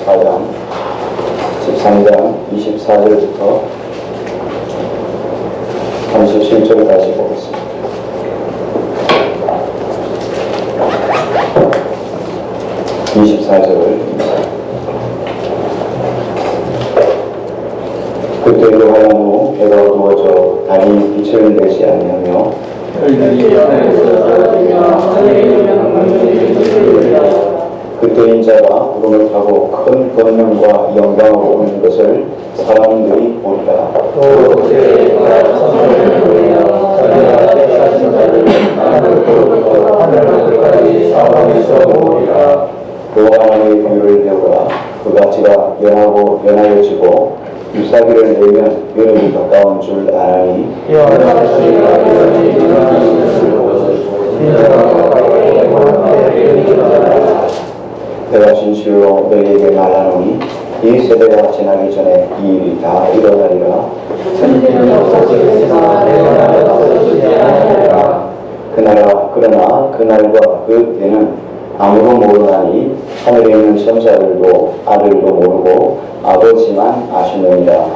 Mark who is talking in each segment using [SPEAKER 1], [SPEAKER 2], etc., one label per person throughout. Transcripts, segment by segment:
[SPEAKER 1] 14장 13장 24절부터 37절을 다시 보겠습니다. 그때도 하얀 후 해가 어두워져 달이 빛을 내지 아니하며 그때 인자가 구름을 타고 큰 권능과 영광으로 오는 것을 사람들이 보리라. 또 하나님의 비유를 배우라. 그 가치가 연하여지고 유사기를 내면 여름이 가까운 줄 아나니 내가 진실로 너희에게 말하노니 이 세대가 지나기 전에 이 일이 다 일어나리라. 그러나 그날과 그 때는 아무도 모르나니 하늘에 있는 천사들도 아들도 모르고 아버지만 아시느니라.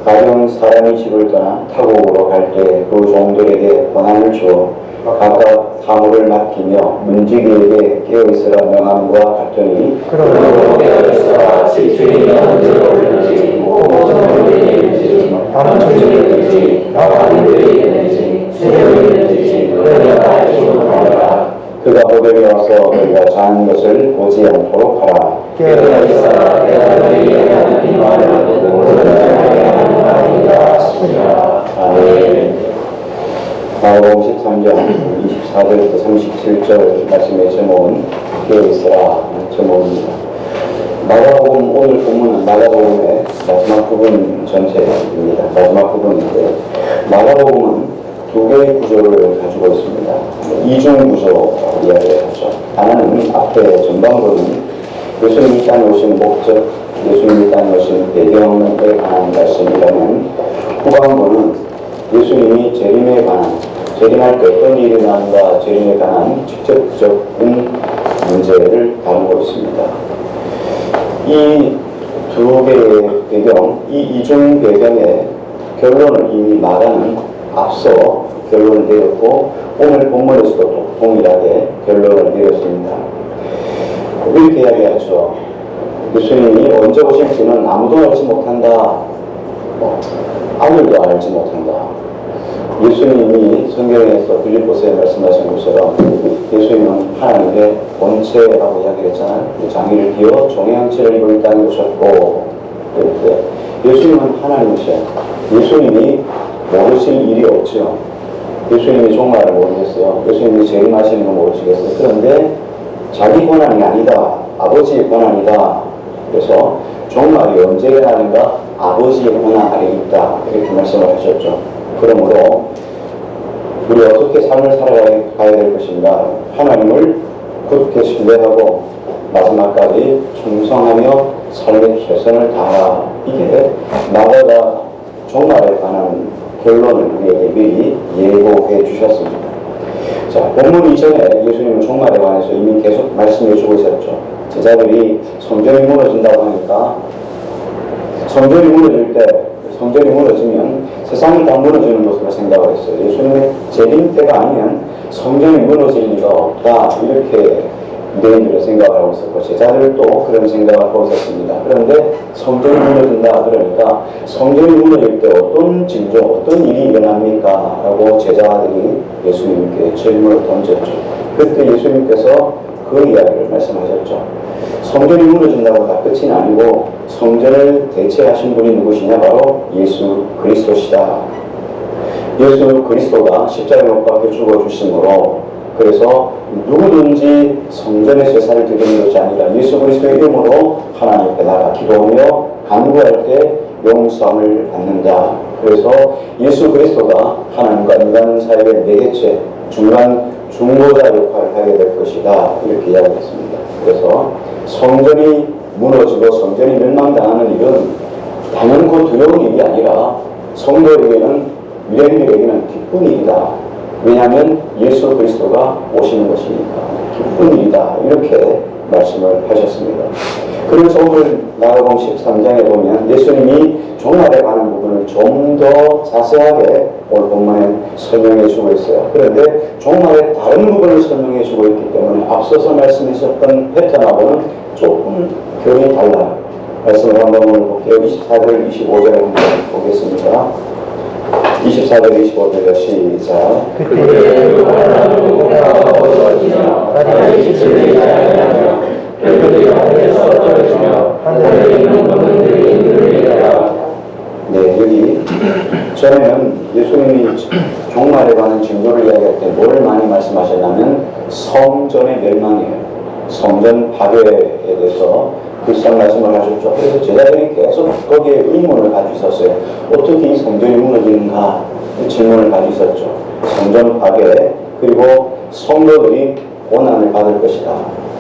[SPEAKER 1] 가령 사람이 집을 떠나 타국으로 갈 때 그 종들에게 권한을 주어 각각 사물을 맡기며 문지기에게 깨어있으라 명함과 같으니 그러므로 깨어있으라. 집주인이 언제로 오는지 오전에 있는지 밤중에 있는지 나와들이 있는지 새벽에 있는지 너희가 알지 못하리라. 그가 호병이 와서 너희가 자는 것을 보지 않도록 하라. 깨어있으라. 내가 너희에게 하는 이 말을 모든 자에게 하는 말이라 하시니라. 아멘. 마가복음 13장 24절부터 37절 말씀의 제목은 깨어있으라 제목입니다. 마가복음 오늘 본문은 마가복음의 마지막 부분 전체입니다. 마지막 부분인데 마가복음은 두 개의 구조를 가지고 있습니다. 이중 구조라고 이야기를 하죠. 하나는 앞에 전반부는 예수님이 땅에 오신 목적, 예수님이 땅에 오신 배경에 관한 말씀이라면 후반부는 예수님이 재림에 관한, 재림할 때 어떤 일이 일어나는가, 재림에 관한 직접적인 문제를 다루고 있습니다. 이 두 개의 배경, 이 이중 배경의 결론을 이미 마가는 앞서 결론을 내렸고 오늘 본문에서도 동일하게 결론을 내렸습니다. 이렇게 이야기하죠. 예수님이 언제 오실지는 아무도 알지 못한다. 아들도 알지 못한다. 예수님이 성경에서 빌립보서에 말씀하신 것처럼 예수님은 하나님의 본체라고 이야기했잖아요. 장의를 비워 종의 형체를 입고 이 땅에 오셨고 그런데 예수님은 하나님이셔요. 예수님이 모르실 일이 없죠. 예수님이 종말을 모르겠어요. 예수님이 재림하시는 건 모르시겠어요. 그런데 자기 권한이 아니다. 아버지의 권한이다. 그래서 종말이 언제 일어나는가? 아버지의 권한 아래 있다. 이렇게 말씀을 하셨죠. 그러므로 우리 어떻게 삶을 살아가야 될 것인가? 하나님을 굳게 신뢰하고 마지막까지 충성하며 삶의 최선을 다하라. 이게 마가가 종말에 관한 결론을 우리에게 미리 예고해 주셨습니다. 자, 본문 이전에 예수님은 종말에 관해서 이미 계속 말씀해 주고 있었죠. 제자들이 성전이 무너진다고 하니까 성전이 무너질 때 성전이 무너지면 세상이 다 무너지는 것으로 생각을 했어요. 예수님의 재림 때가 아니면 성전이 무너질 리가 없다. 이렇게 유대인들은 생각을 하고 있었고 제자들도 그런 생각을 하고 있었습니다. 그런데 성전이 무너진다 그러니까 성전이 무너질 때 어떤 징조, 어떤 일이 일어납니까? 라고 제자들이 예수님께 질문을 던졌죠. 그때 예수님께서 그 이야기를 말씀하셨죠. 성전이 무너진다고 다 끝이 아니고 성전을 대체하신 분이 누구시냐? 바로 예수 그리스도시다. 예수 그리스도가 십자가에 못 박혀 죽어주심으로 그래서 누구든지 성전의 제사를 드리는 것이 아니라 예수 그리스도의 이름으로 하나님께 나가 기도하며 간구할 때 용서함을 받는다. 그래서 예수 그리스도가 하나님과 인간 사이의 매개체, 중보자 역할을 하게 될 것이다. 이렇게 이야기했습니다. 그래서 성전이 무너지고 성전이 멸망당하는 일은 단연코 두려운 일이 아니라 성도에게는, 유대인들에게는 기쁜 일이다. 왜냐하면 예수 그리스도가 오시는 것이니까 기쁜 일이다. 이렇게 말씀을 하셨습니다. 그래서 오늘 마가복음 13장에 보면 예수님이 종말에 관한 부분을 좀 더 자세하게 오늘 본문에 설명해 주고 있어요. 그런데 종말의 다른 부분을 설명해 주고 있기 때문에 앞서서 말씀하셨던 패턴하고는 조금 결이 달라요. 말씀을 한번 오늘 볼게요. 24절 25절을 한번 보겠습니다. 24절 25절 시작.
[SPEAKER 2] 그때 누가 어두워지며 바다의 빛을 내지 아니하며 별들이 하늘에서 떨어지며 하늘에 있는 것들이 흔들리리라.
[SPEAKER 1] 네, 여기 전에는 예수님이 종말에 관한 징조를 이야기할 때 뭘 많이 말씀하셨냐면 성전의 멸망이에요. 성전 파괴에 대해서 글쎄한 말씀을 하셨죠. 그래서 제자들이 계속 거기에 의문을 가지고 있었어요. 어떻게 이 성전이 무너지는가 질문을 가지고 있었죠. 성전 파괴, 그리고 성도들이 고난을 받을 것이다.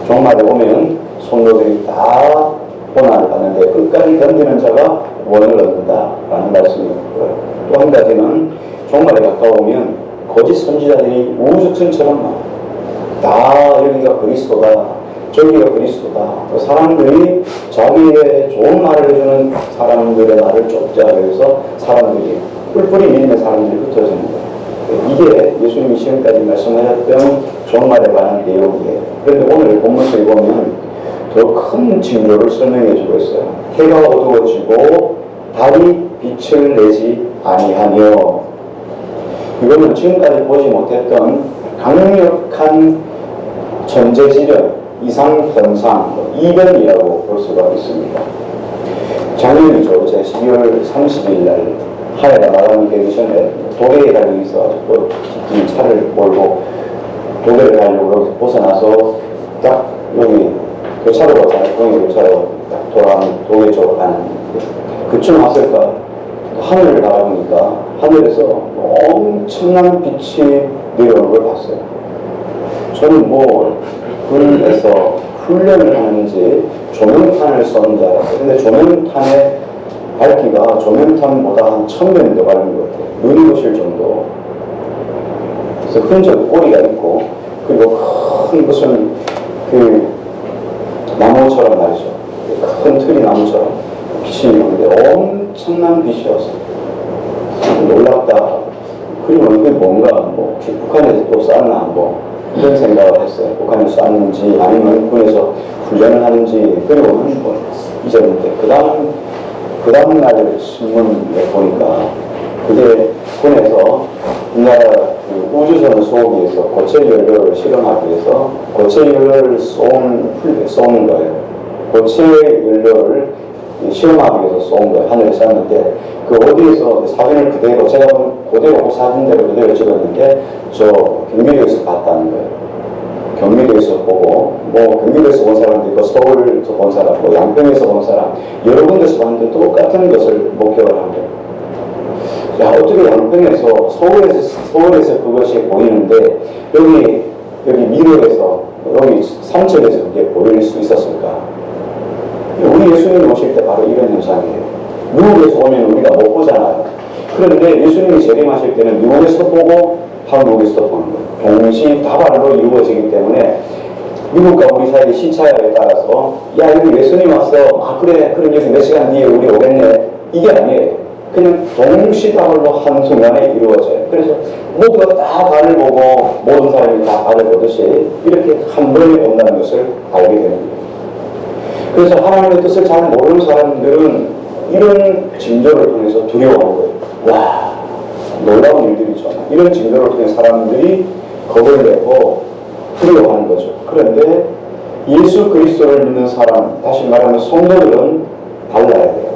[SPEAKER 1] 종말에 오면 성도들이 다 고난을 받는데 끝까지 견디는 자가 원을 얻는다라는 말씀이었고요. 또 한 가지는 종말에 가까우면 거짓 선지자들이 우주천처럼 다 여기가 그리스도다, 저기가 그리스도다. 사람들이 자기의 좋은 말을 해주는 사람들의 말을 쫓자 그래서 사람들이 뿔뿔이 밀리는 사람들이 흩어지는 거예요. 이게 예수님이 지금까지 말씀하셨던 종말에 관한 내용이에요. 그런데 오늘 본문을 보면 더 큰 징조를 설명해 주고 있어요. 해가 어두워지고 달이 빛을 내지 아니하며, 이거는 지금까지 보지 못했던 강력한 전제지변, 이상현상, 이변이라고 볼 수가 있습니다. 작년이죠. 제가 12월 30일 날 하늘가 마감이 되기 전에 도계에 가려고 있어가지고 이 차를 몰고 도계를 가려고 여기서 벗어나서 딱 여기 교차로가 있잖아요. 동해 교차로 딱 돌아가는 도계 쪽으로 가는 그쯤 왔을까 하늘을 바라보니까 하늘에서 엄청난 빛이 내려오는 걸 봤어요. 저는 뭐 군에서 훈련을 하는지 조명탄을 쏘는 줄 알았어요. 근데 조명탄의 밝기가 조명탄보다 한 1000배는 더 밝은 것 같아요. 눈이 부실 정도. 그래서 흔적 꼬리가 있고, 그리고 큰 무슨 그 나무처럼 말이죠. 큰 틀이 나무처럼 빛이 있는데 엄청난 빛이었어요. 놀랍다. 그리고 그게 뭔가 뭐 북한에서 또 쐈나 뭐 이런 생각을 했어요. 북한에서 쐈는지 아니면 군에서 훈련을 하는지. 그리고는 뭐 잊었는데 그 다음 날 신문에 보니까 그게 군에서 우리나라 그 우주선 쏘기위해서 고체 연료를 실험하기 위해서 고체 연료를 쏘는 거예요. 고체 연료를 실험하기 위해서 쏜 거예요. 하늘에 쐈는데 그 어디에서 사진을 그대로, 제가 그대로 그 사진대로 그대로 찍었는데 저 경기도에서 봤다는 거예요. 경기도에서 보고, 뭐 경기도에서 본 사람도 있고 서울에서 본 사람, 뭐 양평에서 본 사람, 여러 군데서 봤는데 똑같은 것을 목격을 한 거예요. 야, 어떻게 양평에서 서울에서 그것이 보이는데 여기 미래에서 여기 삼천에서 그게 보일 수 있었을까? 우리 예수님이 오실 때 바로 이런 현상이에요. 미국에서 오면 우리가 못 보잖아요. 그런데 예수님이 재림하실 때는 미국에서 보고 한국에서 보는 거예요. 동시다발로 이루어지기 때문에 미국과 우리 사이의 시차에 따라서 야, 여기 예수님 왔어. 아, 그래. 그럼 여기 몇 시간 뒤에 우리 오겠네. 이게 아니에요. 그냥 동시다발로 한순간에 이루어져요. 그래서 모두가 다 발을 보고 모든 사람이 다 발을 보듯이 이렇게 한 번에 본다는 것을 알게 되는 거예요. 그래서 하나님의 뜻을 잘 모르는 사람들은 이런 징조를 통해서 두려워하는 거예요. 와, 놀라운 일들이죠. 이런 징조를 통해 사람들이 겁을 내고 두려워하는 거죠. 그런데 예수 그리스도를 믿는 사람, 다시 말하면 성도들은 달라야 돼요.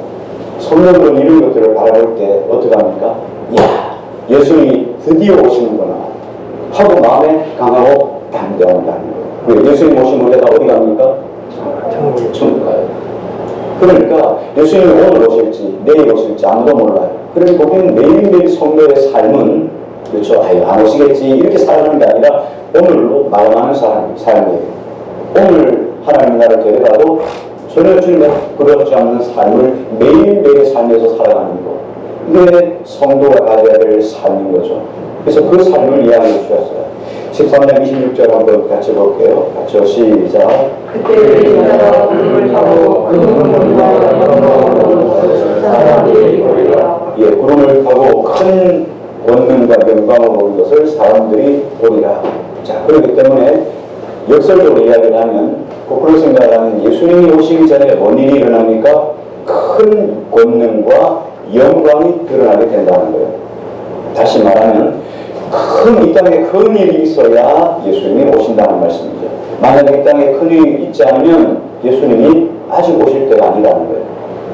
[SPEAKER 1] 성도들은 이런 것들을 바라볼 때 어떻게 합니까? 야, 예수님이 드디어 오시는구나 하고 마음에 강하고 담대한다는 거예요. 예수님 오시면 우리가 어디 갑니까? 천국 가요. 그러니까 예수님이 오늘 오실지 내일 오실지 아무도 몰라요. 그러니까 거기는 매일매일 성도의 삶은 그렇죠. 아유, 안 오시겠지 이렇게 살아가는 게 아니라 오늘로 마감하는 삶이에요. 오늘 하나님 나라를 데려가도 전혀 주님의 그렇지 않는 삶을 매일매일 삶에서 살아가는 거. 이게 성도가 가져야 될 삶인 거죠. 그래서 그 삶을 이야기해 주셨어요. 13장 26절 한번 같이 볼게요. 같이 시작.
[SPEAKER 2] 그때 인자가 구름을 타고 그 구름과 영광으로 사람들이 보리라.
[SPEAKER 1] 예, 구름을 타고 큰 권능과 영광을 보는 것을 사람들이 보리라. 자, 그렇기 때문에 역설적으로 이야기를 하면 거꾸로 생각하면 예수님이 오시기 전에 뭔 일이 일어납니까? 큰 권능과 영광이 드러나게 된다는 거예요. 다시 말하면 이 땅에 큰 일이 있어야 예수님이 오신다는 말씀이죠. 만약에 이 땅에 큰 일이 있지 않으면 예수님이 아직 오실 때가 아니라는 거예요.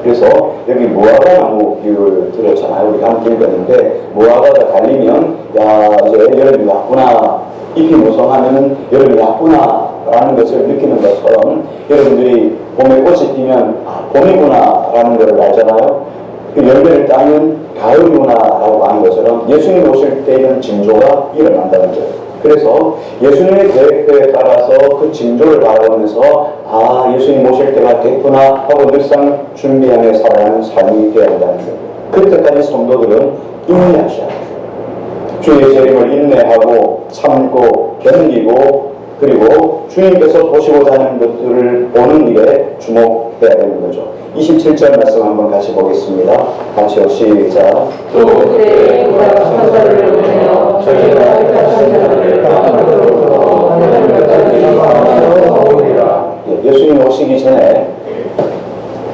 [SPEAKER 1] 그래서 여기 무화과 나무 비유를 들었잖아요. 우리가 함께 읽었는데 무화과가 달리면 야 이제 여름이 왔구나, 잎이 무성하면 여름이 왔구나 라는 것을 느끼는 것처럼 여러분들이 봄에 꽃이 피면 봄이구나 라는 것을 알잖아요. 그 열매를 따면 가을이구나 라고 하는 것처럼 예수님 오실 때 이런 징조가 일어난다는 거예요. 그래서 예수님의 계획표에 따라서 그 징조를 바라보면서 예수님 오실 때가 됐구나 하고 늘상 준비하며 살아가는 삶이 되어야 한다는 거예요. 그때까지 성도들은 인내하셔야 해요. 주의 재림을 인내하고 참고 견디고 그리고 주님께서 보시고자 하는 것들을 보는 일에 주목해야 되는 거죠. 27절 말씀 한번 같이 보겠습니다. 같이 시작.
[SPEAKER 2] 또 그때 그가 천사를 보내어 저희가 택하신 자들을 땅으로부터 하늘까지 모으리라.
[SPEAKER 1] 예수님 오시기 전에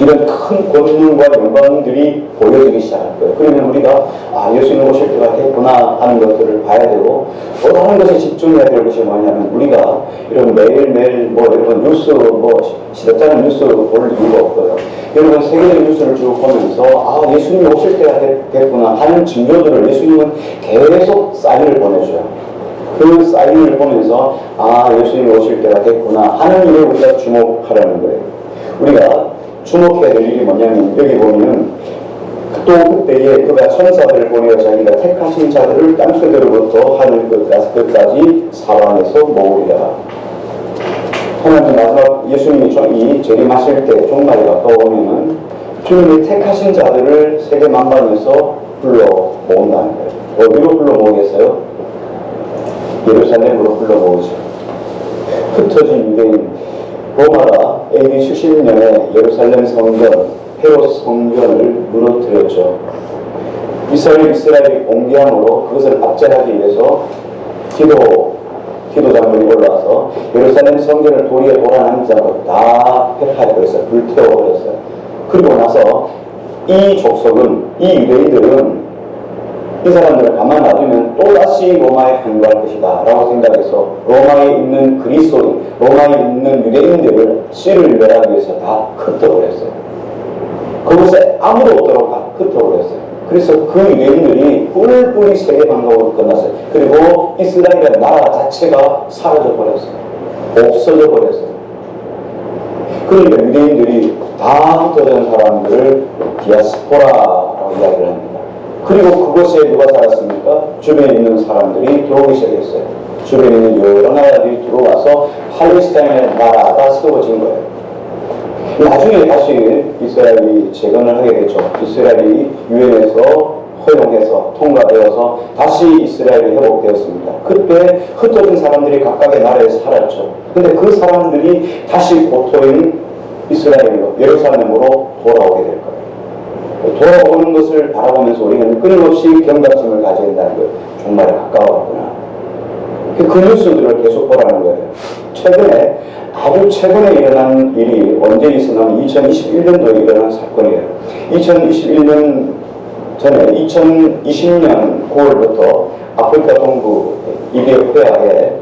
[SPEAKER 1] 이런 큰 권능과 영광들이 보여지기 시작할 거예요. 그러면 우리가 예수님 오실 때가 됐구나 하는 것들을 봐야 되고, 또 다른 것에 집중해야 될 것이 뭐냐면 우리가 이런 매일매일 여러분 뉴스 시대짜는 뉴스 볼 이유가 없고요. 여러분 세계적 뉴스를 쭉 보면서 예수님 오실 때가 됐구나 하는 징조들을 예수님은 계속 사인을 보내줘요. 그 사인을 보면서 예수님 오실 때가 됐구나 하는 일에 우리가 주목하라는 거예요. 우리가 주목해야 될 일이 뭐냐면 여기 보면 또 그때에 그가 천사들을 보내어 자기가 택하신 자들을 땅끝으로부터 하늘 끝까지 사방에서 모으리라. 하나님 마지막 예수님이 재림하실 때 종말이 가까워오면은 주님이 택하신 자들을 세계 만방에서 불러 모은다는 거예요. 어디로 불러 모으겠어요? 예루살렘으로 불러 모으죠. 흩어진 유대인 로마가 AD 70년에 예루살렘 성전, 헤롯 성전을 무너뜨렸죠. 이스라엘이 공개함으로 그것을 압제하기 위해서 기도 장군이 올라와서 예루살렘 성전을 도리에 돌아다니지 않고 다 폐파해버렸어요. 불태워버렸어요. 그리고 나서 이 족속은, 이 유대인들은 이 사람들을 가만 놔두면 또다시 로마에 항거할 것이다 라고 생각해서 로마에 있는 그리스도인, 로마에 있는 유대인들을 씨를 내라기 위해서 다 흩어버렸어요. 그곳에 아무도 없도록 다 흩어버렸어요. 그래서 그 유대인들이 뿔뿔이 세계방법으로 끝났어요. 그리고 이스라엘의 나라 자체가 사라져버렸어요. 없어져 버렸어요. 그러니까 유대인들이 다 흩어진 사람들을 디아스포라라고 이야기를 합니다. 그리고 그곳에 누가 살았습니까? 주변에 있는 사람들이 들어오기 시작했어요. 주변에 있는 여러 나라들이 들어와서 팔레스타인의 나라가 세워진 거예요. 나중에 다시 이스라엘이 재건을 하게 되죠. 이스라엘이 유엔에서 허용해서 통과되어서 다시 이스라엘이 회복되었습니다. 그때 흩어진 사람들이 각각의 나라에 살았죠. 근데 그 사람들이 다시 고토인 이스라엘로, 예루살렘으로 돌아오게 될 거예요. 돌아오는 것을 바라보면서 우리는 끊임없이 경각심을 가져야 된다는 거예요. 정말 가까웠구나. 그 뉴스들을 계속 보라는 거예요. 아주 최근에 일어난 일이 언제 있었냐면 2021년도에 일어난 사건이에요. 2021년 전에 2020년 9월부터 아프리카 동부 이디오피아에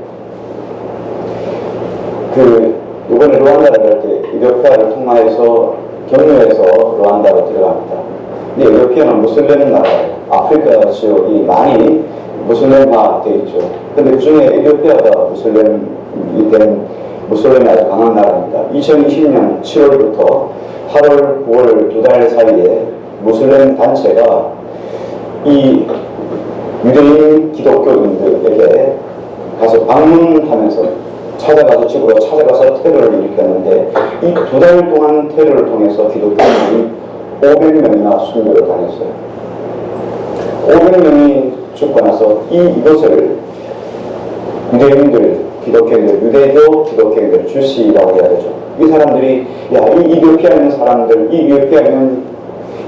[SPEAKER 1] 이번에 루안다를 갈 때 이디오피아를 통과해서 경유해서 루안다로 들어갑니다. 근데 이디오피아는 무슬림 나라예요. 아프리카 지역이 많이 무슬림화 되어 있죠. 근데 그 중에 이디오피아가 무슬림이 아주 강한 나라입니다. 2020년 7월부터 8월, 9월 2달 사이에 무슬림 단체가 이 유대인 기독교인들에게 가서 방문하면서 집으로 찾아가서 테러를 일으켰는데 이 2달 동안 테러를 통해서 기독교인이 500명이나 순교를 당했어요. 500명이 죽고 나서 이것을 유대인들, 기독교인들, 유대교 기독교인들, 주시라고 해야 되죠. 이 사람들이 이 이디오피아에 있는 사람들, 이 이디오피아에 있는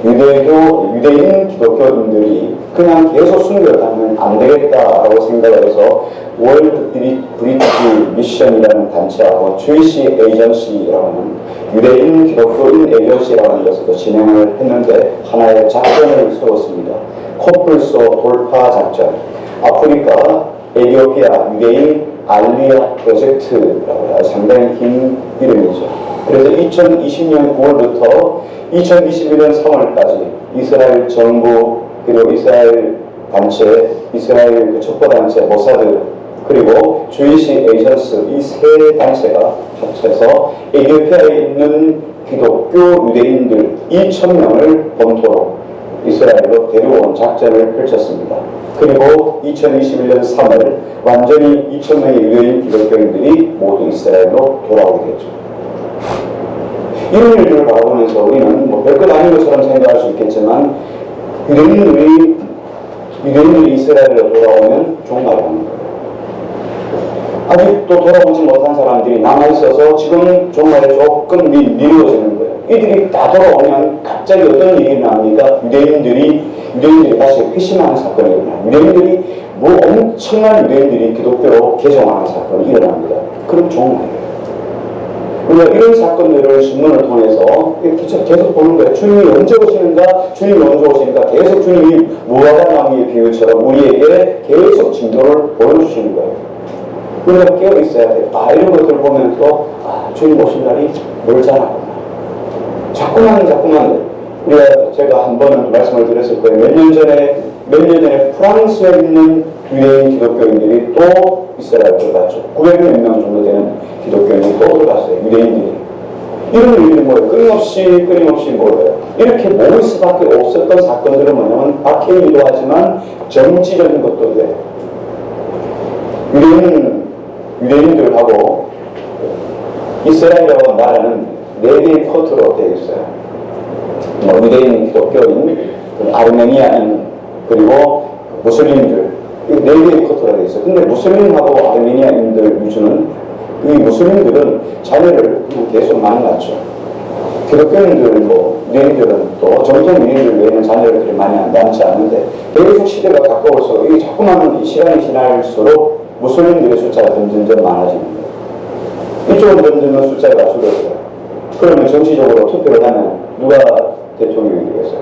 [SPEAKER 1] 유대인 기독교인들이 그냥 계속 숨겨가면 안 되겠다라고 생각을 해서 월드 브리티시 미션이라는 단체하고 주이시 에이전시라고 하는 유대인 기독교인 에이전시라고 하는 것을 진행을 했는데 하나의 작전을 세웠습니다. 코뿔소 돌파 작전. 아프리카 에티오피아 유대인 알리아 프로젝트라고 해요. 상당히 긴 이름이죠. 그래서 2020년 9월부터 2021년 3월까지 이스라엘 정부 그리고 이스라엘 단체, 이스라엘 첩보단체 모사드 그리고 주이시 에이전스 이 세 단체가 합쳐서 에티오피아에 있는 기독교 유대인들 2,000명을 본토로 이스라엘로 데려온 작전을 펼쳤습니다. 그리고 2021년 3월 완전히 2,000명의 유대인 기독교인들이 모두 이스라엘로 돌아오게 됐죠. 이런 일들을 바라보면서 우리는 별것 아닌 것처럼 생각할 수 있겠지만 유대인들이 이스라엘로 돌아오면 종말하는 거예요. 아직도 돌아오지 못한 사람들이 남아있어서 지금 종말에 조금 미루어지는 거예요. 이들이 다 돌아오면 갑자기 어떤 일이 납니까? 유대인들이 다시 회심하는 사건이 일어나요. 유대인들이 엄청난 유대인들이 기독교로 개종하는 사건이 일어납니다. 그럼 종말이에요. 우리가 이런 사건들을 신문을 통해서 계속 보는 거예요. 주님이 언제 오시는가? 계속 주님이 무화과 나무의 비유처럼 우리에게 계속 징조를 보여주시는 거예요. 우리가 깨어 있어야 돼요. 이런 것들을 보면서 주님 오신 날이 멀잖아. 자꾸만 제가 한 번은 말씀을 드렸을 거예요. 몇 년 전에 프랑스에 있는 유대인 기독교인들이 또 이스라엘 들어갔죠. 900명 정도 되는 기독교인들이 또 들어갔어요. 유대인들이. 이런 일이 뭐예요? 끊임없이 뭐예요? 이렇게 모일 수밖에 없었던 사건들은 뭐냐면 박해이기도 하지만 정치적인 것도 돼요. 유대인들하고 이스라엘이라고 나라는 4개의 파트로 되어 있어요. 유대인, 기독교인, 아르메니아인, 그리고 무슬림들, 이 4개의 파트로 되어 있어요. 근데 무슬림하고 아르메니아인들 위주는 이 무슬림들은 자녀를 계속 만났죠. 기독교인들, 유대인들은 또 정통 유대인들 외에는 자녀들이 많이 남지 않는데 계속 시대가 가까워서 이게 자꾸만 시간이 지날수록 무슬림들의 숫자가 점점 많아지는 거예요. 이쪽은 점점 숫자가 줄어들어요. 그러면 정치적으로 투표를 하면 누가 대통령이 되겠어요?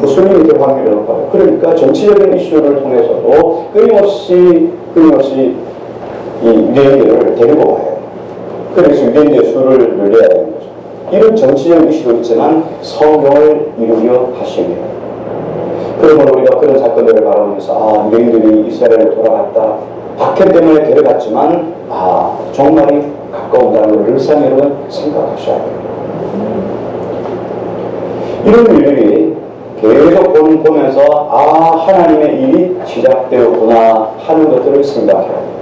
[SPEAKER 1] 무슬림이 될 확률이 높아요. 그러니까 정치적인 이슈를 통해서도 끊임없이 이 유대인들을 데리고 와요. 그래서 유대인들의 수를 늘려야 되는 거죠. 이런 정치적인 이슈도 있지만 성경을 이루려 하시며 그러므로 우리가 그런 사건들을 바라보면서 유대인들이 이스라엘에 돌아갔다. 박해 때문에 데려갔지만 종말이 가까운다는 걸 늘상 여러분 생각하셔야 돼요. 이런 일들이 계속 보면서 하나님의 일이 시작되었구나 하는 것들을 생각해야 돼요.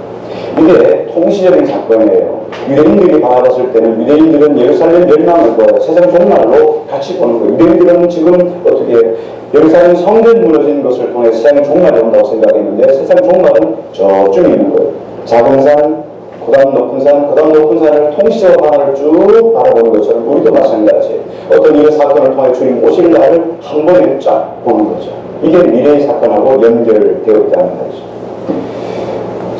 [SPEAKER 1] 이게 통시적인 사건이에요. 유대인들이 바라봤을 때는 유대인들은 예루살렘 멸망을 거예요. 세상 종말로 같이 보는 거예요. 유대인들은 지금 어떻게 예루살렘 성전 무너진 것을 통해 세상에 종말이 온다고 생각했는데 세상 종말은 저쪽에 있는 거예요. 작은 산, 그다음 높은 산을 통시적으로 하나를 쭉 바라보는 것처럼 우리도 마찬가지. 어떤 일의 사건을 통해 주님 오실 날을 한 번에 쫙 보는 거죠. 이게 미래의 사건하고 연결되어 있다는 거죠.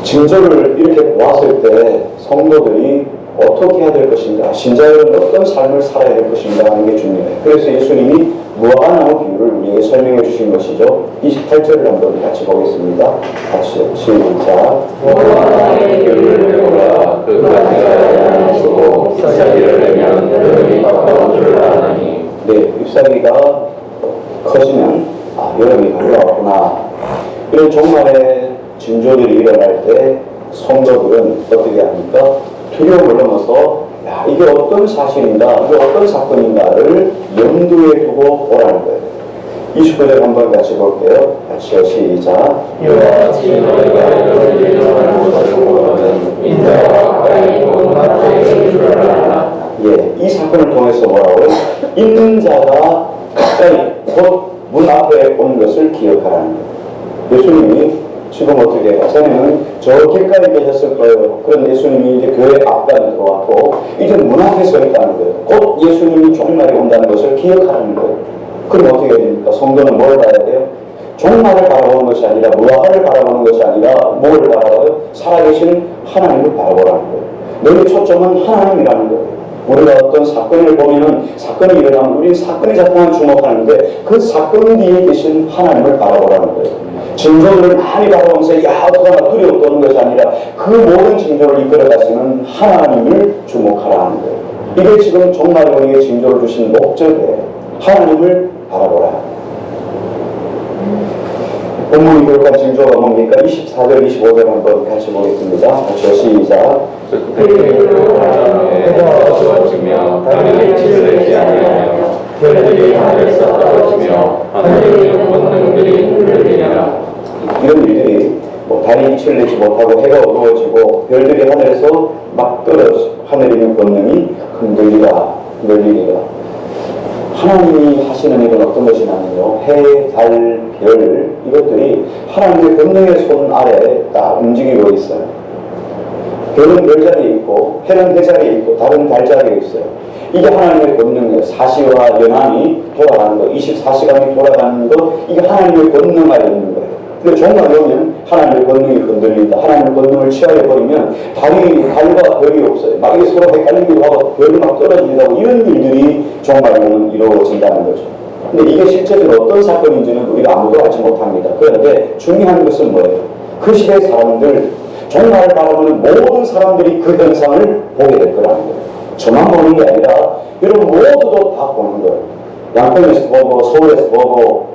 [SPEAKER 1] 징조를 이렇게 보았을 때 성도들이 어떻게 해야 될 것인가, 신자들은 어떤 삶을 살아야 될 것인가 하는 게 중요해요. 그래서 예수님이 무화과나무 비유를 우리에게 설명해 주신 것이죠. 28절을 한번 같이 보겠습니다. 같이 시작.
[SPEAKER 2] 무화과나무의 비유를 배우라. 그 가지가 얇고 잎사귀를 내면 여름이 가까운 줄 아나니.
[SPEAKER 1] 네, 잎사귀가 커지면 여름이 가까웠구나. 이런 종말의 징조들이 일어날 때 성도들은 어떻게 합니까? 두려움을 넘어서 이게 어떤 사실인가, 이게 어떤 사건인가를 염두에 두고 오라는 거예요. 29절 한번 같이 볼게요. 같이요. 시작.
[SPEAKER 2] 이와 같이 너희가 이런 일어날 것을 보거든 인자가 가까이 온 마태에 있는 줄 알라.
[SPEAKER 1] 이 사건을 통해서 뭐라고요? 있는 자가 가까이 곧 문 앞에 온 것을 기억하라는 거예요. 예수님이 지금 어떻게 해요? 전에는 저 길가에 계셨을 거예요. 그런 예수님이 이제 교회 앞단에 들어왔고 이제 문 앞에 서 있다는 거예요. 곧 예수님이 종말이 온다는 것을 기억하는 거예요. 그럼 어떻게 됩니까? 성도는 뭘 봐야 돼요? 종말을 바라보는 것이 아니라 무화과를 바라보는 것이 아니라 뭘 바라봐요? 살아계신 하나님을 바라보라는 거예요. 너희 초점은 하나님이라는 거예요. 우리가 어떤 사건을 보면은 사건이 일어나면 우리는 사건에 자꾸만 주목하는데 그 사건 뒤에 계신 하나님을 바라보라는 거예요. 징조들을 많이 바라보면서 야 어떡하나 두려워 떠는 것이 아니라 그 모든 징조를 이끌어가시는 하나님을 주목하라는 거예요. 이게 지금 정말 우리에게 징조를 주신 목적이에요. 하나님을 바라보라. 본문이 교육한 징조가 뭡니까? 24절, 25절 한번 같이 보겠습니다. 같이 시작.
[SPEAKER 2] 해가 어두워지며 땅이 칠레지 아니하며 별들이 하늘에서 떨어지며 하늘의 권능들이 흔들리라.
[SPEAKER 1] 이런 일들이 달이 칠레지 못하고 해가 어두워지고 별들이 하늘에서 막 떨어져 하늘에 있는 권능이 흔들리라. 하나님이 하시는 일은 어떤 것이냐면요, 해, 달, 별 이것들이 하나님의 권능의 손 아래에 딱 움직이고 있어요. 별은 별 자리에 있고 해는 해 자리에 있고 달은 달 자리에 있어요. 이게 하나님의 권능이에요. 사시와 연함이 돌아가는 거, 24시간이 돌아가는 거, 이게 하나님의 권능 아래 있는 거예요. 근데 종말이 오면 하나님의 권능이 흔들린다. 하나님의 권능을 취하해버리면 달과 별이 없어요. 막 이게 서로 헷갈리기도 하고 별이 막 떨어지기도 하고 이런 일들이 종말이 오면 이루어진다는 거죠. 근데 이게 실제적으로 어떤 사건인지는 우리가 아무도 알지 못합니다. 그런데 중요한 것은 뭐예요? 그 시대 사람들, 종말을 바라보는 모든 사람들이 그 현상을 보게 될 거라는 거예요. 저만 보는 게 아니라 여러분 모두도 다 보는 거예요. 양평에서 보고 서울에서 보고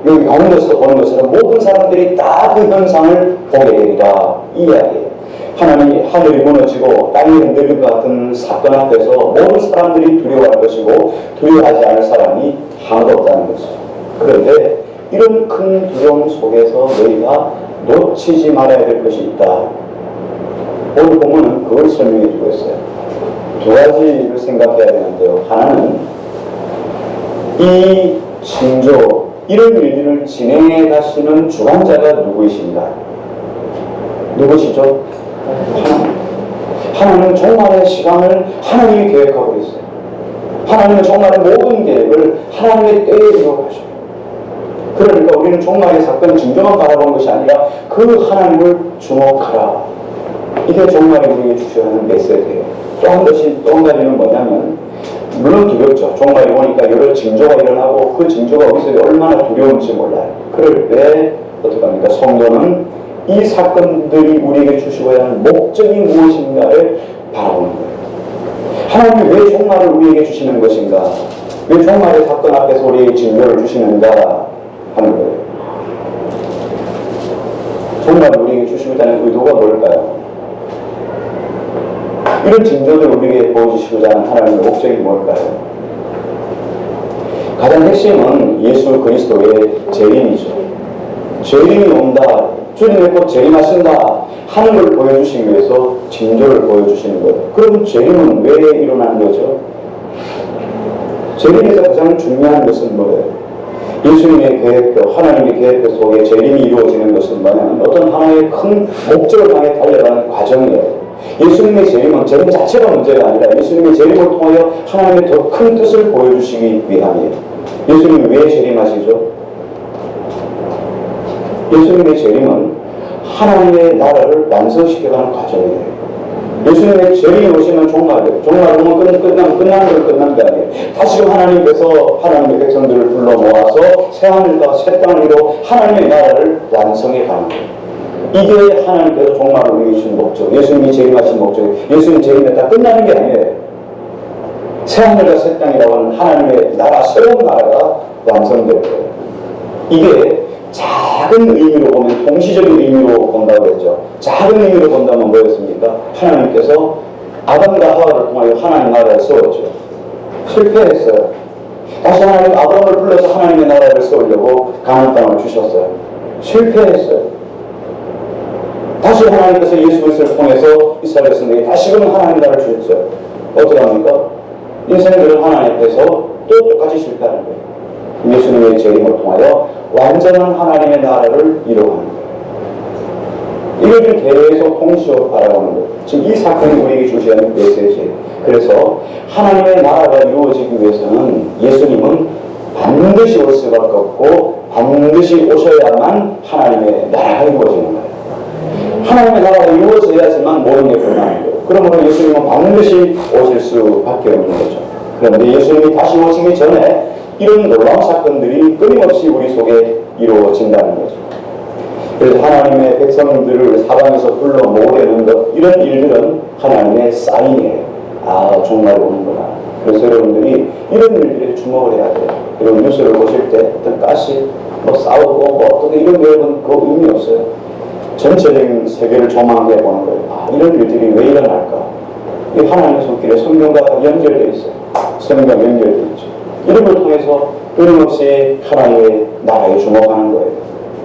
[SPEAKER 1] 여기 강원도에서 보는 것처럼 모든 사람들이 다 그 현상을 보게 되리라 이 이야기예요. 하나님이 하늘이 무너지고 땅이 흔들릴 것 같은 사건 앞에서 모든 사람들이 두려워할 것이고 두려워하지 않을 사람이 하나도 없다는 것이죠. 그런데 이런 큰 두려움 속에서 너희가 놓치지 말아야 될 것이 있다. 오늘 본문은 그걸 설명해 주고 있어요. 두 가지를 생각해야 되는데요. 하나는 이 징조, 이런 일들을 진행해 가시는 주관자가 누구이신가? 누구시죠? 하나님은 종말의 시간을 하나님이 계획하고 있어요. 하나님은 종말의 모든 계획을 하나님의 때에 이루어가셔요. 그러니까 우리는 종말의 사건 징조만 바라보는 것이 아니라 그 하나님을 주목하라. 이게 종말이 우리에게 주셔야 하는 메시지예요. 또 한 가지는 뭐냐면, 물론 두렵죠. 종말이 오니까 여러 징조가 일어나고 그 징조가 우리에게 얼마나 두려운지 몰라요. 그럴 때 어떻게 합니까? 성도는 이 사건들이 우리에게 주시고야 하는 목적이 무엇인가를 바라보는 거예요. 하나님이 왜 종말을 우리에게 주시는 것인가? 왜 종말의 사건 앞에서 우리에게 징조를 주시는가 하는 거예요. 종말을 우리에게 주시고자 하는 의도가 뭘까요? 이런 징조들을 우리에게 보여주시고자 하는 하나님의 목적이 뭘까요? 가장 핵심은 예수 그리스도의 재림이죠. 재림이 온다, 주님의 곧 재림하신다 하는 걸 보여주시기 위해서 징조를 보여주시는 거예요. 그럼 재림은 왜 일어나는 거죠? 재림에서 가장 중요한 것은 뭐예요? 예수님의 계획표, 하나님의 계획표 속에 재림이 이루어지는 것은 뭐냐면 어떤 하나의 큰 목적을 향해 달려가는 과정이에요. 예수님의 재림은 재림 자체가 문제가 아니라 예수님의 재림을 통하여 하나님의 더 큰 뜻을 보여주시기 위함이에요. 예수님이 왜 재림하시죠? 예수님의 재림은 하나님의 나라를 완성시켜가는 과정이에요. 예수님의 재림이 오시면 종말이에요. 종말 오면 끝나는 게 아니에요. 다시금 하나님께서 하나님의 백성들을 불러 모아서 새하늘과 새 땅을 이루어 하나님의 나라를 완성해 가는 거예요. 이게 하나님께서 종말을 우리에게 주신 목적, 예수님이 재림하신 목적, 예수님 재림했다 끝나는 게 아니에요. 새하늘과 새 땅이라고 하는 하나님의 나라, 새로운 나라가 완성될 거예요. 이게 작은 의미로 보면 동시적인 의미로 본다고 했죠. 작은 의미로 본다면 뭐였습니까? 하나님께서 아담과 하와를 통하여 하나님 나라를 세웠죠. 실패했어요. 다시 하나님 아브라함을 불러서 하나님의 나라를 세우려고 가나안 땅을 주셨어요. 실패했어요. 다시 하나님께서 예수 그리스도를 통해서 이스라엘 백성에게 다시금 하나님 나라를 주셨어요. 어떻게 합니까? 인생들은 하나님 앞에서 또 똑같이 실패하는 거예요. 예수님의 재림을 통하여 완전한 하나님의 나라를 이루어가는 거예요. 이걸 계속 통치적으로 바라보는 거예요. 지금 이 사건이 우리에게 주시하는 메시지예요. 그래서 하나님의 나라가 이루어지기 위해서는 예수님은 반드시 올 수밖에 없고 반드시 오셔야만 하나님의 나라가 이루어지는 거예요. 하나님의 나라가 이루어져야지만 모든 게 끝나는 거예요. 그러므로 예수님은 반드시 오실 수밖에 없는 거죠. 그런데 예수님이 다시 오시기 전에 이런 놀라운 사건들이 끊임없이 우리 속에 이루어진다는 거죠. 그래서 하나님의 백성들을 사방에서 불러 모으려는 것, 이런 일들은 하나님의 사인이에요. 아, 정말 오는구나. 그래서 여러분들이 이런 일들에 주목을 해야 돼요. 그리고 뉴스를 보실 때 어떤 가시, 싸우고 어떻게 이런 거에는 그 의미 없어요. 전체적인 세계를 조망해 보는 거예요. 아, 이런 일들이 왜 일어날까? 이 하나님의 손길에 성경과 연결되어 있어요. 성경 연결되어 있죠. 이런 걸 통해서 끊임없이 하나님의 나라에 주목하는 거예요.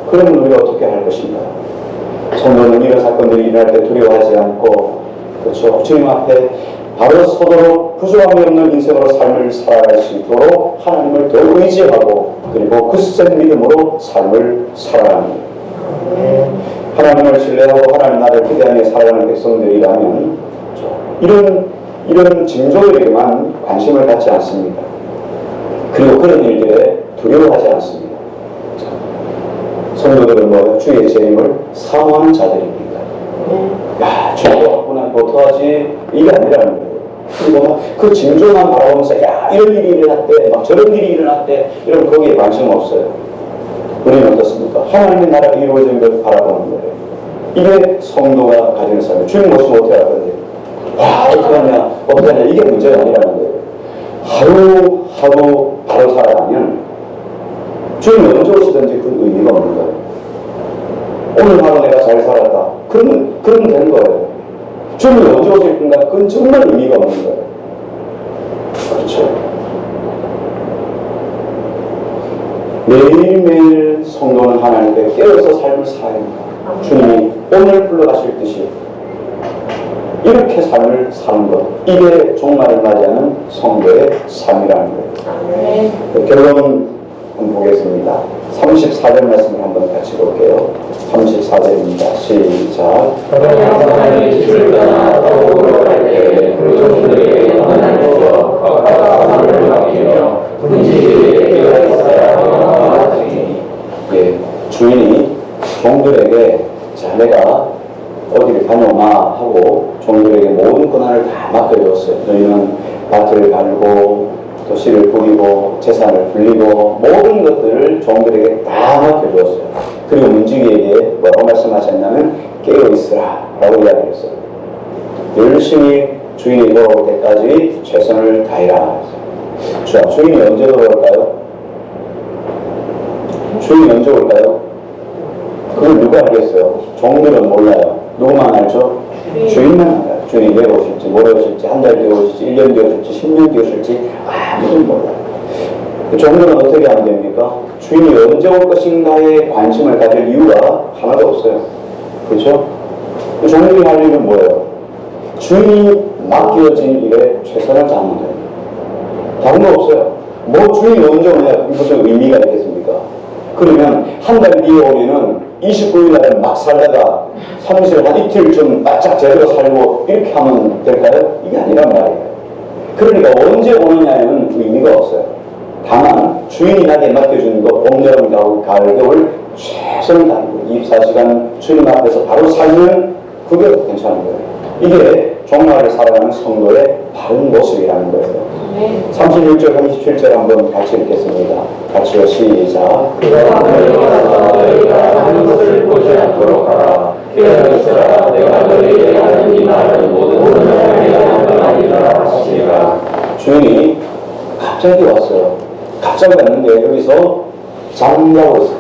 [SPEAKER 1] 그러면 우리가 어떻게 할 것인가? 성도는 이런 사건들이 일어날 때 두려워하지 않고, 그렇죠, 주님 앞에 바로 서도록 부조함이 없는 인생으로 삶을 살아갈 수 있도록 하나님을 더 의지하고, 그리고 굳센 믿음으로 삶을 살아가는 거예요. 하나님을 신뢰하고 하나님 나라를 기대하며 살아가는 백성들이라면 이런 징조들에게만 관심을 갖지 않습니다. 그리고 그런 일들에 두려워하지 않습니다. 성도들은 뭐예요? 주의 재림을 사모하는 자들입니다. 야, 주가 왔구나, 어떡하지? 이게 아니라는 거예요. 그리고 그 징조만 바라보면서 야, 이런 일이 일어났대, 막 저런 일이 일어났대, 이러면 거기에 관심 없어요. 우리는 어떻습니까? 하나님의 나라가 이루어지는 것을 바라보는 거예요. 이게 성도가 가지는 삶이에요. 주님 오시면 어떻게 할 건데? 와, 어떡하냐, 이게 문제가 아니라는 거예요. 하루 바로 살아가면 주님이 언제 오시든지 그 의미가 없는 거예요. 오늘 하루 내가 잘 살았다. 그러면 되는 거예요. 주님이 언제 오실 건가? 그건 정말 의미가 없는 거예요. 그렇죠. 매일매일 성도는 하나님께 깨어서 삶을 살아야 합니다. 주님이 오늘 불러가실 듯이 이렇게 삶을 사는 것, 이게 종말을 맞이하는 성도의 삶이라는 거예요. 결론 한번 보겠습니다. 34절 말씀을 한번 같이 볼게요. 34절입니다. 시작.
[SPEAKER 2] 하나님의 집을 떠나 떠오르러 갈 때 그 종들에게 하나님께서 각각 하늘을 맡기며 문지기에 끼어 있어야 하나니.
[SPEAKER 1] 예, 주인이 종들에게 자, 내가 어디를 다녀오마 하고 종들에게 모든 권한을 다 맡겨줬어요. 너희는 밭을 갈고 또 씨를 뿌리고 재산을 불리고 모든 것들을 종들에게 다 맡겨주었어요. 그리고 문지기에게 뭐라고 말씀하셨냐면 깨어있으라 라고 이야기했어요. 열심히 주인이 돌아올 때까지 최선을 다해라. 자, 주인이 언제 돌아올까요? 주인이 언제 올까요? 그걸 누가 알겠어요? 종들은 몰라요. 누구만 알죠? 주인만 알아요. 주인이 내일 오실지, 모레 오실지, 한 달 뒤에 오실지, 1년 뒤에 오실지, 10년 뒤에 오실지 아무도 몰라요. 종들은 어떻게 하면 됩니까? 주인이 언제 올 것인가에 관심을 가질 이유가 하나도 없어요. 그렇죠? 종들이 할 일은 뭐예요? 주인이 맡겨진 일에 최선을 다하는 거예요. 다른 거 없어요. 뭐 주인이 언제 오냐, 그게 무슨 의미가 있겠습니까? 그러면 한 달 뒤에 오면은 29일 날은 막 살다가 사무실 한 이틀 좀 바짝 제대로 살고 이렇게 하면 될까요? 이게 아니란 말이에요. 그러니까 언제 오느냐에는 의미가 없어요. 다만 주인이 나에게 맡겨주는 거 봄, 여름, 가을, 겨울 최선을 다하는 거예요. 24시간 주님 앞에서 바로 살면 그게 괜찮은 거예요. 이게 종말을 살아가는 성도의 바른 모습이라는 거예요. 36절, 37절 한번 같이 읽겠습니다. 같이요, 시작.
[SPEAKER 2] 그가 너희가 하는 것을 보지 않도록 하라. 깨어있으라. 내가 너희에게 하는 이 말은 모든 사람에게 하는 말이라 하시니라.
[SPEAKER 1] 주인이 갑자기 왔어요. 갑자기 왔는데 여기서 잠자고 있어요.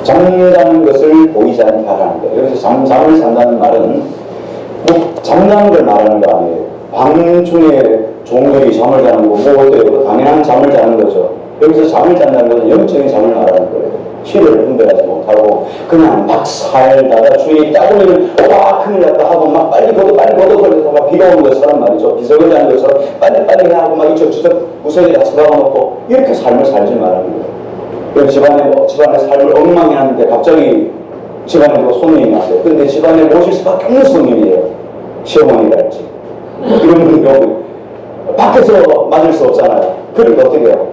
[SPEAKER 1] 잠자는 것을 보이지 않게 하라는 거예요. 여기서 잠을 잔다는 말은 뭐 잠자는 걸 말하는 거 아니에요. 밤중에 종들이 잠을 자는 거, 뭐 어때요? 당연한 잠을 자는 거죠. 여기서 잠을 잔다는 것은 영적인 잠을 말하는 거예요. 피를 분별하지 못하고 그냥 막 살다가 주인이 딱 오면 와 큰일 났다 하고 막 빨리 걷어 그래서 막 비가 오는 것처럼 말이죠. 비서거리하는 것처럼 빨리 하고 막 이쪽저쪽 무서워지 다 쳐다봐놓고 이렇게 삶을 살지 말하는 거예요. 집안의 삶을 엉망히 하는데 갑자기 집안에 누가 손님이 왔어요. 근데 집안에 모실 수밖에 없는 손님이에요. 시어머니랄지. 이런 분도 밖에서 맞을 수 없잖아요. 그러니까 어떻게 해요?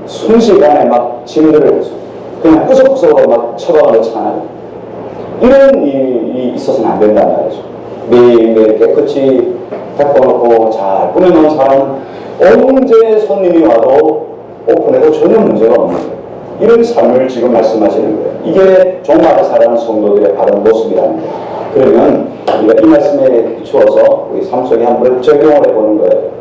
[SPEAKER 1] 순식간에 막 짐들을 그냥 구석구석으로 막 처박아 놓잖아요. 이런 일이 있어서는 안 된다는 말이죠. 매일매일 깨끗이 닦아놓고 잘 꾸며놓은 사람은 언제 손님이 와도 오픈해도 전혀 문제가 없는 거예요. 이런 삶을 지금 말씀하시는 거예요. 이게 종말에 살아가는 성도들의 바른 모습이라는 거예요. 그러면 우리가 이 말씀에 비추어서 우리 삶 속에 한번 적용을 해보는 거예요.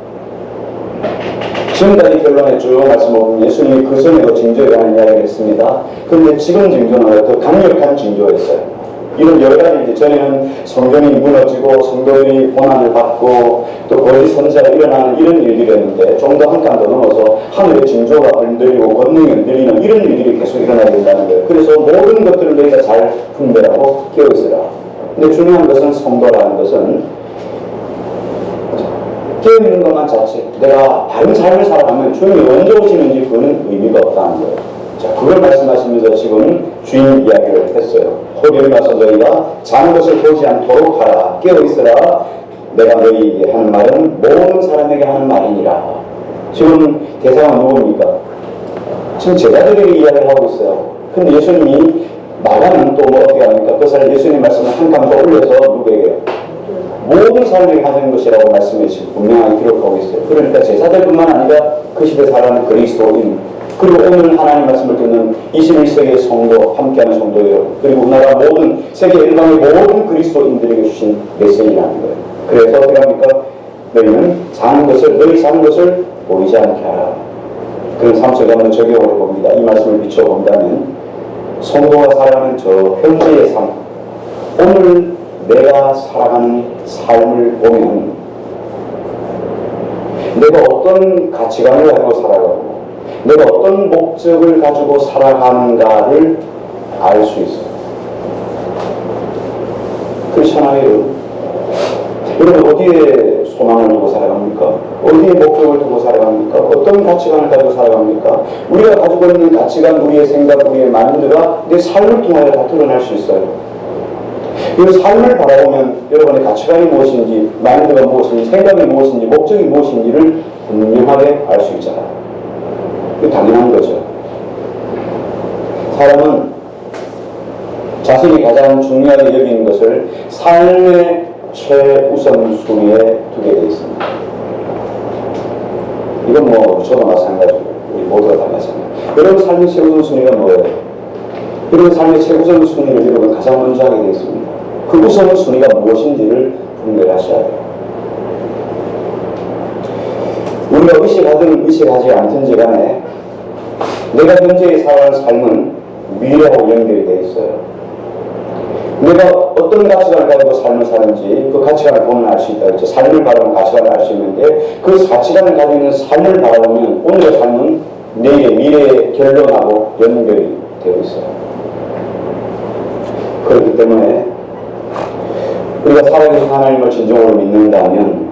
[SPEAKER 1] 지금까지 결론에 쭉 말씀하면 예수님이 그 전에도 징조에 관한 이야기를 했습니다. 그런데 지금 징조는 더 강력한 징조였어요. 이런 여러 가지 이제 전에는 성경이 무너지고 성도들이 고난을 받고 또 거짓 선지자가 일어나는 이런 일들이었는데 좀 더 한 칸 더 넘어서 하늘의 징조가 흔들리고 권능이 흔들리는 이런 일들이 계속 일어나야 된다는 거예요. 그래서 모든 것들을 너희가 잘 분별하고 깨어있으라. 근데 중요한 것은 성도라는 것은 깨어있는 것만 자체 내가 바른 삶을 살아가면 주님이 언제 오시는지 그거는 의미가 없다는 거예요. 자, 그걸 말씀하시면서 지금 주인 이야기를 했어요. 호련히 와서 너희가 자는 것을 보지 않도록 하라. 깨어있으라. 내가 너희에게 하는 말은 모든 사람에게 하는 말이니라. 지금 대상은 누굽니까? 지금 제자들에게 이야기를 하고 있어요. 근데 예수님이 마가는 또 뭐 어떻게 합니까? 그 사람 예수님 말씀을 한 칸 더 올려서 누구에게? 모든 사람에게 하는 것이라고 말씀해 지금 분명하게 기록하고 있어요. 그러니까 제자들뿐만 아니라 그 시대 살아가는 그리스도인 그리고 오늘 하나님 말씀을 듣는 21세기의 성도, 함께하는 성도예요. 그리고 우리나라 모든 세계 일방의 모든 그리스도인들에게 주신 메시지라는 거예요. 그래서 어떻게 합니까? 너희는 너희 사는 것을 보이지 않게 하라. 그런 삶 속에 한번 적용을 해봅니다. 이 말씀을 비춰본다면 성도가 살아가는 저 현재의 삶, 오늘 내가 살아가는 삶을 보면 내가 어떤 가치관을 가지고 살아가고 내가 어떤 목적을 가지고 살아가는가를 알 수 있어요. 그렇잖아요. 여러분 어디에 소망을 두고 살아갑니까? 어디에 목적을 두고 살아갑니까? 어떤 가치관을 가지고 살아갑니까? 우리가 가지고 있는 가치관, 우리의 생각, 우리의 마인드가 내 삶을 통하여 다 드러날 수 있어요. 이 삶을 바라보면 여러분의 가치관이 무엇인지, 마인드가 무엇인지, 생각이 무엇인지, 목적이 무엇인지를 분명하게 알 수 있잖아요. 이게 당연한 거죠. 사람은 자신이 가장 중요하게 여기는 것을 삶의 최우선순위에 두게 되어 있습니다. 이건 뭐 저도 마찬가지고 우리 모두가 다 마찬가지고. 여러분 삶의 최우선순위가 뭐예요? 여러분 삶의 최우선순위를 여러분 가장 먼저 하게 되어 있습니다. 그 우선순위가 무엇인지를 분별하셔야 돼요. 우리가 의식하든 의식하지 않든지 간에 내가 현재 살아가는 삶은 미래하고 연결이 되어 있어요. 내가 어떤 가치관을 가지고 삶을 사는지 그 가치관을 보면 알 수 있다. 그렇죠? 삶을 바라보면 가치관을 알 수 있는데 그 가치관을 가지고 있는 삶을 바라보면 오늘의 삶은 내일의 미래의 결론하고 연결이 되어 있어요. 그렇기 때문에 우리가 살아계신 하나님을 진정으로 믿는다면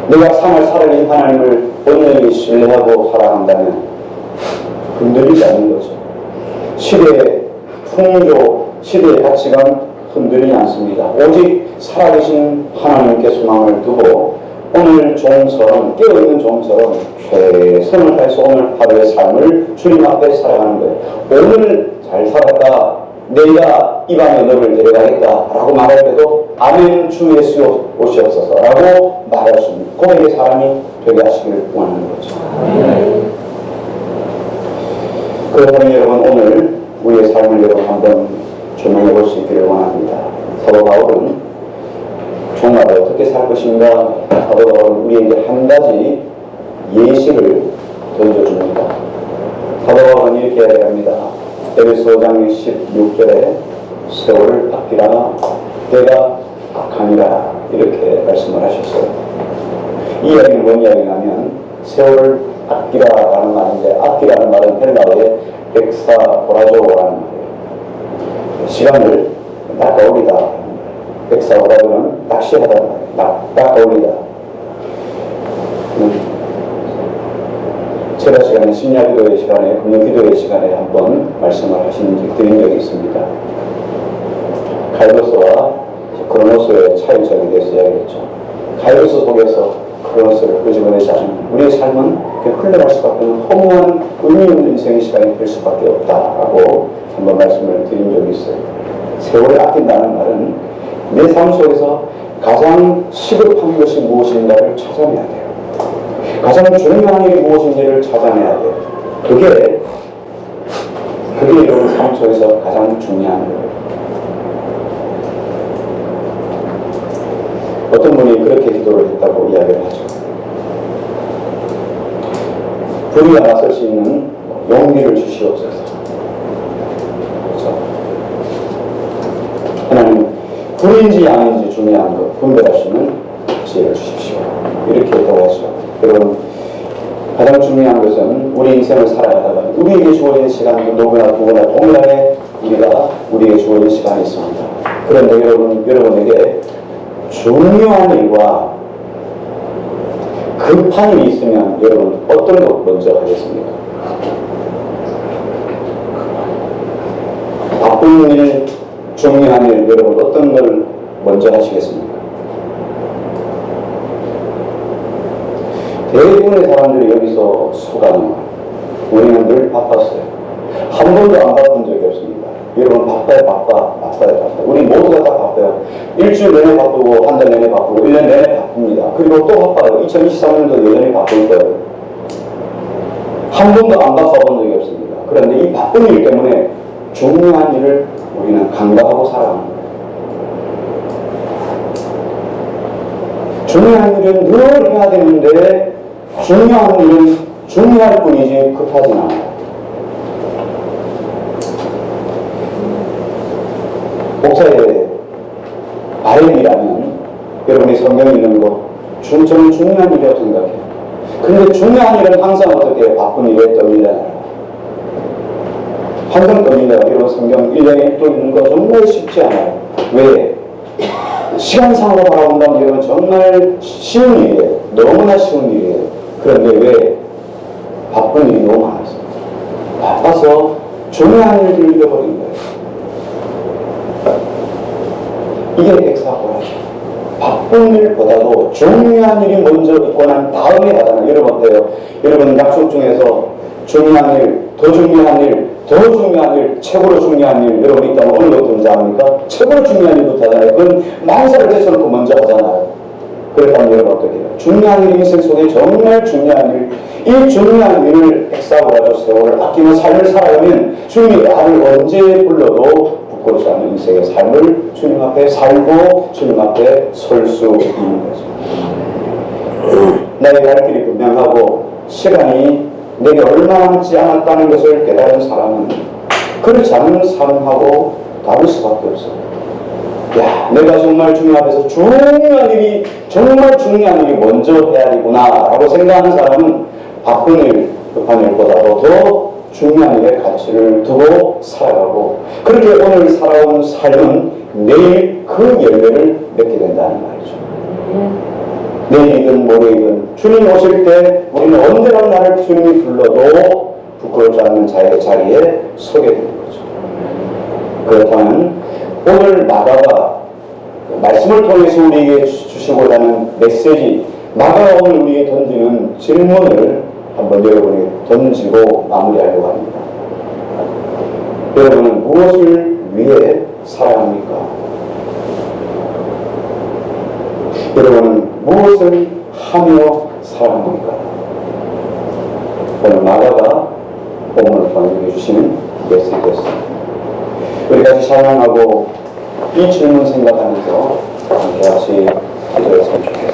[SPEAKER 1] 내가 삶을 살아계신 하나님을 온전히 신뢰하고 살아간다면 흔들리지 않는 거죠. 시대의 풍조, 시대의 가치관 흔들리지 않습니다. 오직 살아계신 하나님께 소망을 두고 오늘 종처럼 깨어있는 종처럼 최선을 다해서 오늘 하루의 삶을 주님 앞에 살아가는 거예요. 오늘 잘 살았다. 내가 이 밤에 너를 데려가겠다 라고 말할 때도 아멘 주 예수 오시옵소서 라고 말할 수 있는 고백의 사람이 되게 하시기를 원하는 거죠. 그렇다면 여러분 오늘 우리의 삶을 여러분 한번 조명해 볼 수 있기를 원합니다. 사도 바울은 종말에 어떻게 살 것인가 사도 바울은 우리에게 한 가지 예시를 던져줍니다. 사도 바울은 이렇게 이야기합니다. 에베소 5장 16절에 세월을 아끼라 때가 악하니라 이렇게 말씀을 하셨어요. 이 이야기는 뭔 이야기냐면 세월을 아끼라라는 말인데 아끼라는 말은 헬라어의 엑사고라조라는 말이에요. 시간을 낚아올리다. 엑사고라조는 낚시하다는 말이에요. 낚아올리다. 제가 시간에 심야기도의 시간에 금요기도의 시간에 한번 말씀을 드린 적이 있습니다. 변호소의 차일점이 됐어야겠죠. 가이로스 속에서 그것을 끄집어내지 않으면 우리의 삶은 그냥 흘러갈 수밖에 없는 허무한 의미 없는 인생의 시간이 될 수밖에 없다라고 한번 말씀을 드린 적이 있어요. 세월을 아낀다는 말은 내 삶 속에서 가장 시급한 것이 무엇인가를 찾아내야 돼요. 가장 중요한 일이 무엇인지를 찾아내야 돼요. 그게 여러분 삶 속에서 가장 중요한 거예요. 어떤 분이 그렇게 기도를 했다고 이야기를 하죠. 불의가 나설 수 있는 용기를 주시옵소서. 그렇죠? 하나님, 불인지 양인지 중요한 것 분별할 수 있는 지혜를 주십시오. 이렇게 기도하죠. 여러분, 가장 중요한 것은 우리 인생을 살아가다가 우리에게 주어진 시간도 누구나 동일하게 우리에게 주어진 시간이 있습니다. 그런데 여러분에게 중요한 일과 급한 일이 있으면 여러분 어떤 것 먼저 하겠습니까? 바쁜 일, 중요한 일, 여러분 어떤 걸 먼저 하시겠습니까? 대부분의 사람들이 여기서 속아는 거예요. 우리는 늘 바빴어요. 한 번도 안 바쁜 적이 없습니다. 여러분 바빠요. 우리 모두가 다 바빠요. 일주일 내내 바쁘고 한 달 내내 바쁘고 1년 내내 바쁩니다. 그리고 또 바빠요. 2023년도 여전히 바쁠 거예요. 한 번도 안 바빠본 적이 없습니다. 그런데 이 바쁜 일 때문에 중요한 일을 우리는 간과하고 살아가는 거예요. 중요한 일은 늘 해야 되는데 중요한 일은 중요할 뿐이지 급하진 않아요. 목사의 바램이라면 여러분이 성경 읽는 거 저는 중요한 일이라고 생각해요. 그런데 중요한 일은 항상 어떻게 바쁜 일에 떠밀려나요? 항상 떠밀려요. 여러분 성경 1년에 1도 읽는 거 정말 쉽지 않아요. 왜? 시간상으로 바라본다면 여러분 정말 쉬운 일이에요. 너무나 쉬운 일이에요. 그런데 왜? 바쁜 일이 너무 많아서 바빠서 중요한 일을 잃어버린 거예요. 이게 백사고라죠. 바쁜 일보다도 중요한 일이 먼저 있고 난 다음에 하잖아요. 여러분 어때요? 여러분 약속 중에서 중요한 일, 더 중요한 일, 더 중요한 일, 최고로 중요한 일 여러분 있다면 어느 것부터 먼저 합니까? 최고로 중요한 일부터 하잖아요. 그건 만사를 제쳐놓고 먼저 하잖아요. 그렇다면 여러분 어떻게 해요? 중요한 일 인생 속에 정말 중요한 일, 이 중요한 일을 백사고라죠. 세월을 아끼며 삶을 살아가면 주님이 나를 언제 불러도 부끄럽지 않는 인생의 삶을 주님 앞에 살고 주님 앞에 설 수 있는 거죠. 나의 갈 길이 분명하고 시간이 내게 얼마 남지 않았다는 것을 깨달은 사람은 그렇지 않은 삶하고 다를 수밖에 없어요. 야, 내가 정말 주님 앞에서 정말 중요한 일이 먼저 해야 되구나 라고 생각하는 사람은 바쁜 일, 급한 일보다도 더 중요한 일에 가치를 두고 살아가고 그렇게 오늘 살아온 삶은 내일 그 열매를 맺게 된다는 말이죠. 내일이든 모레이든 주님 오실 때 우리는 언제나 나를 주님이 불러도 부끄럽지 않는 자의 자리에 서게 되는 거죠. 그렇다면 오늘 마가가 말씀을 통해서 우리에게 주시고자 하는 메시지, 마가가 오늘 우리에게 던지는 질문을 한번 여러분이 던지고 마무리하려고 합니다. 여러분은 무엇을 위해 살아갑니까? 여러분은 무엇을 하며 살아갑니까? 오늘 마가가 본문을 통해 주시는 메시지였습니다. 우리 같이 찬양하고 이 질문 생각하면서 함께 같이 기도했으면 좋겠습니다.